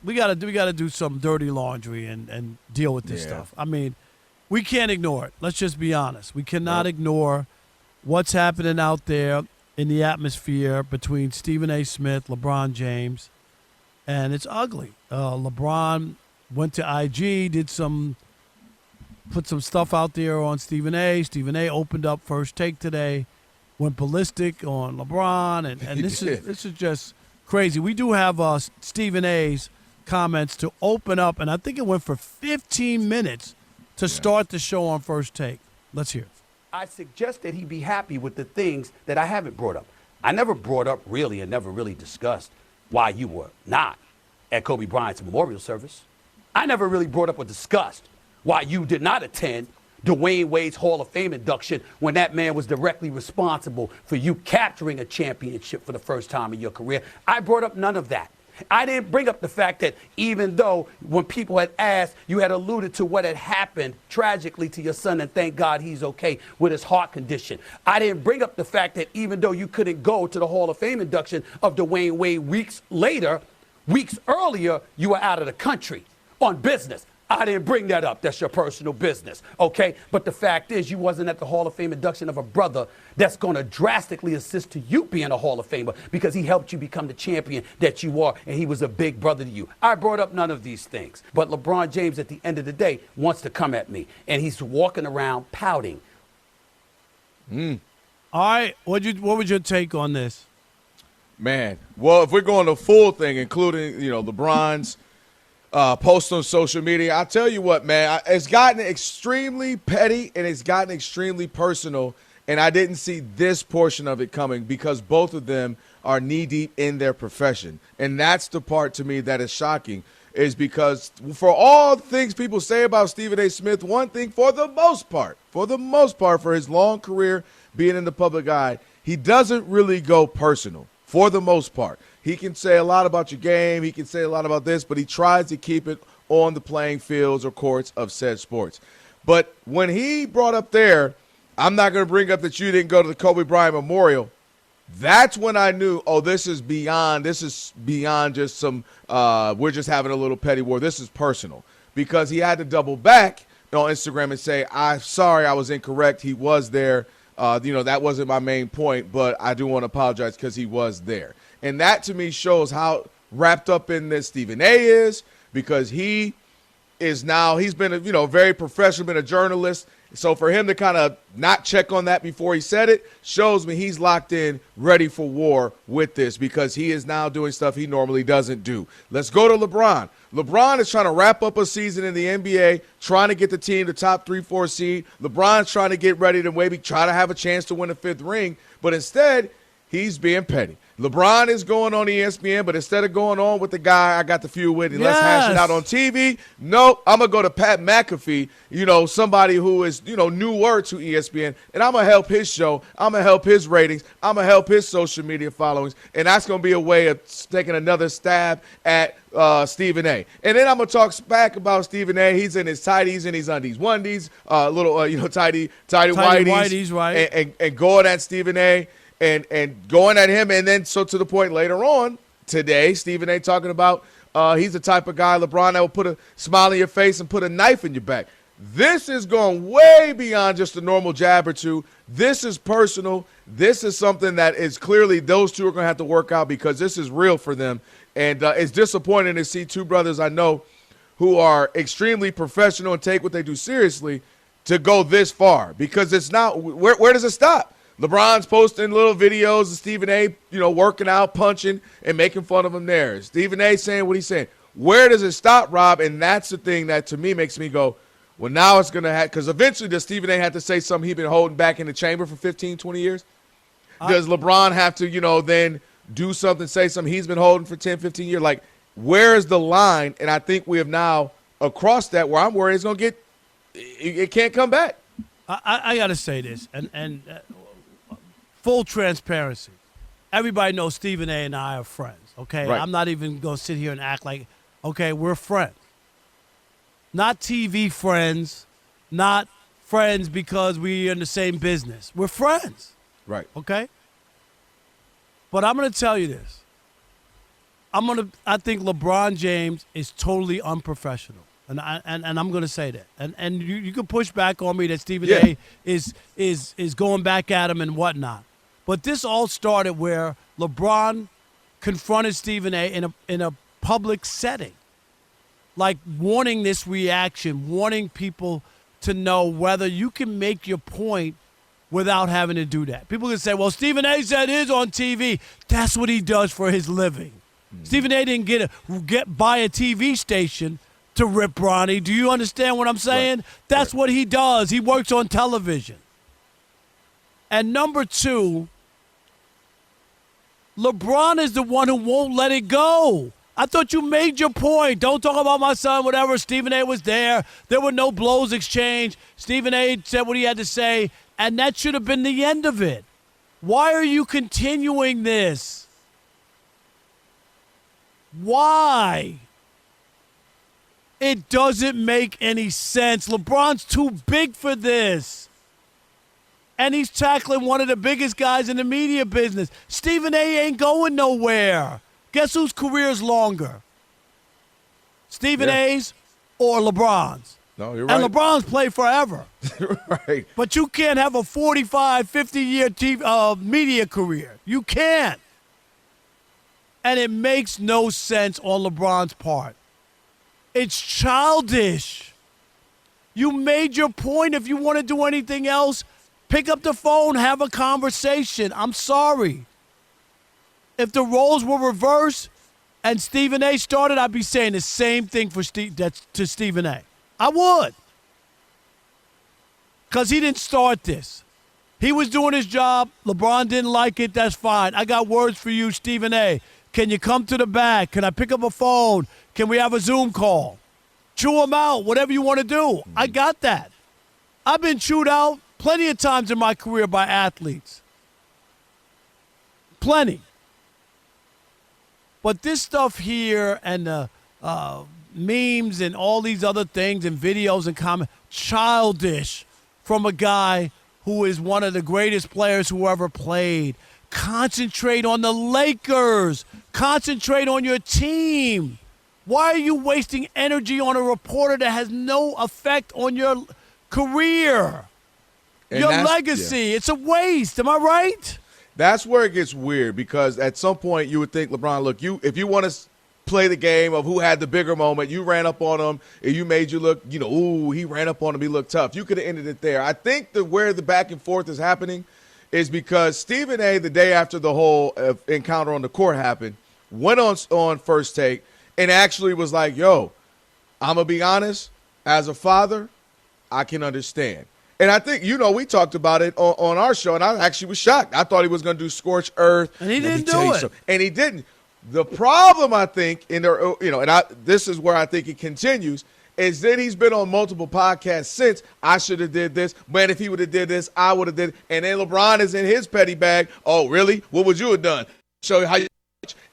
we gotta do some dirty laundry and deal with this stuff. I mean, we can't ignore it. Let's just be honest. We cannot ignore what's happening out there in the atmosphere between Stephen A. Smith, LeBron James, and it's ugly. LeBron went to IG, put some stuff out there on Stephen A. Stephen A. opened up First Take today, went ballistic on LeBron, and this is just crazy. We do have Stephen A.'s comments to open up, and I think it went for 15 minutes to start the show on First Take. Let's hear it. I suggest that he be happy with the things that I haven't brought up. I never brought up really and never really discussed why you were not at Kobe Bryant's memorial service. I never really brought up or discussed why you did not attend Dwayne Wade's Hall of Fame induction when that man was directly responsible for you capturing a championship for the first time in your career. I brought up none of that. I didn't bring up the fact that even though when people had asked, you had alluded to what had happened tragically to your son, and thank God he's okay with his heart condition. I didn't bring up the fact that even though you couldn't go to the Hall of Fame induction of Dwayne Wade weeks earlier, you were out of the country on business. I didn't bring that up. That's your personal business, okay? But the fact is you wasn't at the Hall of Fame induction of a brother that's going to drastically assist to you being a Hall of Famer because he helped you become the champion that you are, and he was a big brother to you. I brought up none of these things. But LeBron James, at the end of the day, wants to come at me, and he's walking around pouting. All right, what was your take on this? Man, well, if we're going the full thing, including, LeBron's post on social media, I'll tell you what, man, it's gotten extremely petty and it's gotten extremely personal, and I didn't see this portion of it coming because both of them are knee-deep in their profession. And that's the part to me that is shocking, is because for all the things people say about Stephen A. Smith, one thing for the most part, for his long career being in the public eye, he doesn't really go personal for the most part. He can say a lot about your game. He can say a lot about this, but he tries to keep it on the playing fields or courts of said sports. But when he brought up there, I'm not going to bring up that you didn't go to the Kobe Bryant Memorial, that's when I knew, this is beyond just some, we're just having a little petty war. This is personal, because he had to double back on Instagram and say, I'm sorry, I was incorrect. He was there. That wasn't my main point, but I do want to apologize because he was there. And that, to me, shows how wrapped up in this Stephen A. is, because he's been, very professional, been a journalist. So for him to kind of not check on that before he said it shows me he's locked in, ready for war with this, because he is now doing stuff he normally doesn't do. Let's go to LeBron. LeBron is trying to wrap up a season in the NBA, trying to get the team to top 3-4 seed. LeBron's trying to get ready to maybe try to have a chance to win a 5th ring, but instead he's being petty. LeBron is going on ESPN, but instead of going on with the guy I got the feud with and let's hash it out on TV, nope, I'm going to go to Pat McAfee, somebody who is, newer to ESPN, and I'm going to help his show. I'm going to help his ratings. I'm going to help his social media followings, and that's going to be a way of taking another stab at Stephen A. And then I'm going to talk back about Stephen A. He's in his tighties and his undies, onedies, tidy whiteys, right? And going at Stephen A., and going at him, and then so to the point later on today, Stephen A. talking about he's the type of guy, LeBron, that will put a smile on your face and put a knife in your back. This is going way beyond just a normal jab or two. This is personal. This is something that is clearly those two are going to have to work out, because this is real for them. And it's disappointing to see two brothers I know who are extremely professional and take what they do seriously to go this far, because it's not – where does it stop? LeBron's posting little videos of Stephen A., working out, punching, and making fun of him there. Stephen A. saying what he's saying. Where does it stop, Rob? And that's the thing that, to me, makes me go, well, now it's going to have – because eventually does Stephen A. have to say something he's been holding back in the chamber for 15, 20 years? Does LeBron have to, then do something, say something he's been holding for 10, 15 years? Like, where is the line? And I think we have now across that where I'm worried it's going to get – it can't come back. I got to say this, and full transparency. Everybody knows Stephen A. and I are friends, okay? Right. I'm not even going to sit here and act like, okay, we're friends. Not TV friends, not friends because we're in the same business. We're friends. Right. Okay? But I'm going to tell you this. I think LeBron James is totally unprofessional. And I'm going to say that. And you can push back on me that Stephen A is going back at him and whatnot. But this all started where LeBron confronted Stephen A in a public setting, like wanting this reaction, wanting people to know whether you can make your point without having to do that. People can say, well, Stephen A said his on TV. That's what he does for his living. Stephen A didn't buy a TV station to rip Bronny. Do you understand what I'm saying? Right. That's what he does. He works on television. And number two, LeBron is the one who won't let it go. I thought you made your point. Don't talk about my son, whatever. Stephen A was there. There were no blows exchanged. Stephen A said what he had to say, and that should have been the end of it. Why are you continuing this? Why? It doesn't make any sense. LeBron's too big for this. And he's tackling one of the biggest guys in the media business. Stephen A ain't going nowhere. Guess whose career's longer? Stephen A's or LeBron's? No, you're right. And LeBron's played forever. Right. But you can't have a 45, 50-year media career. You can't. And it makes no sense on LeBron's part. It's childish. You made your point. If you want to do anything else, pick up the phone, have a conversation. I'm sorry. If the roles were reversed and Stephen A started, I'd be saying the same thing to Stephen A. I would. Because he didn't start this. He was doing his job. LeBron didn't like it. That's fine. I got words for you, Stephen A. Can you come to the back? Can I pick up a phone? Can we have a Zoom call? Chew him out, whatever you want to do. I got that. I've been chewed out plenty of times in my career by athletes. Plenty. But this stuff here and the memes and all these other things and videos and comments, childish from a guy who is one of the greatest players who ever played. Concentrate on the Lakers. Concentrate on your team. Why are you wasting energy on a reporter that has no effect on your career? And your legacy. Yeah. It's a waste. Am I right? That's where it gets weird because at some point you would think, LeBron, look, if you want to play the game of who had the bigger moment, you ran up on him and you made you look, ooh, he ran up on him, he looked tough. You could have ended it there. I think that where the back and forth is happening is because Stephen A, the day after the whole encounter on the court happened, went on First Take and actually was like, yo, I'm going to be honest, as a father, I can understand. And I think, we talked about it on our show, and I actually was shocked. I thought he was going to do Scorched Earth. And he didn't do it. And he didn't. The problem, I think, this is where I think it continues, is that he's been on multiple podcasts since. I should have did this. Man, if he would have did this, I would have did it. And then LeBron is in his petty bag. Oh, really? What would you have done? Show you how you.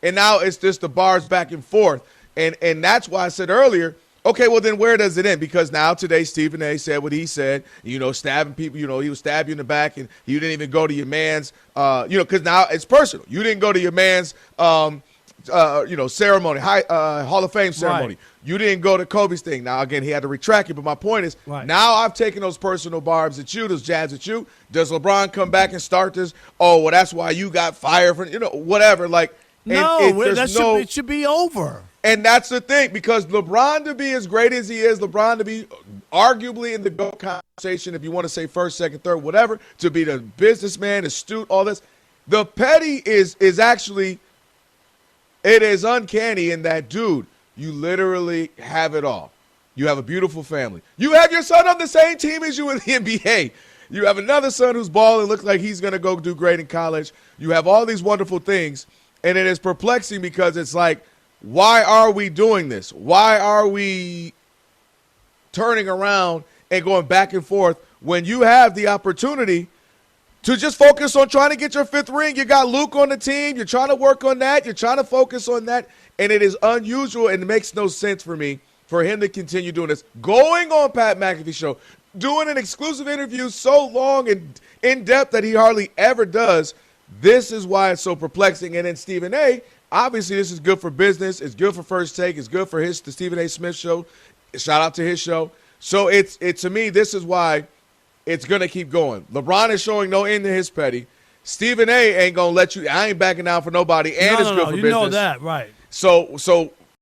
And now it's just the bars back and forth. And that's why I said earlier, okay, well, then where does it end? Because now today Stephen A said what he said, stabbing people, he would stab you in the back and you didn't even go to your man's, because now it's personal. You didn't go to your man's, ceremony, Hall of Fame ceremony. Right. You didn't go to Kobe's thing. Now, again, he had to retract it, but my point is now I've taken those personal barbs at you, those jabs at you. Does LeBron come back and start this? Oh, well, that's why you got fired for, whatever. Like, it should be over. And that's the thing, because LeBron to be as great as he is, LeBron to be arguably in the GOAT conversation, if you want to say first, second, third, whatever, to be the businessman, astute, all this, the petty is actually, it is uncanny in that, dude, you literally have it all. You have a beautiful family. You have your son on the same team as you in the NBA. You have another son who's balling, looks like he's going to go do great in college. You have all these wonderful things, and it is perplexing because it's like, why are we doing this? Why are we turning around and going back and forth when you have the opportunity to just focus on trying to get your fifth ring? You got Luke on the team. You're trying to work on that. You're trying to focus on that. And it is unusual and it makes no sense for me for him to continue doing this. Going on Pat McAfee's show, doing an exclusive interview so long and in depth that he hardly ever does. This is why it's so perplexing. And then Stephen A, obviously this is good for business. It's good for First Take. It's good for the Stephen A. Smith show. Shout out to his show. So it's to me, this is why it's going to keep going. LeBron is showing no end to his petty. Stephen A. ain't going to let you. I ain't backing down for nobody, and it's good for business. You know that, right. So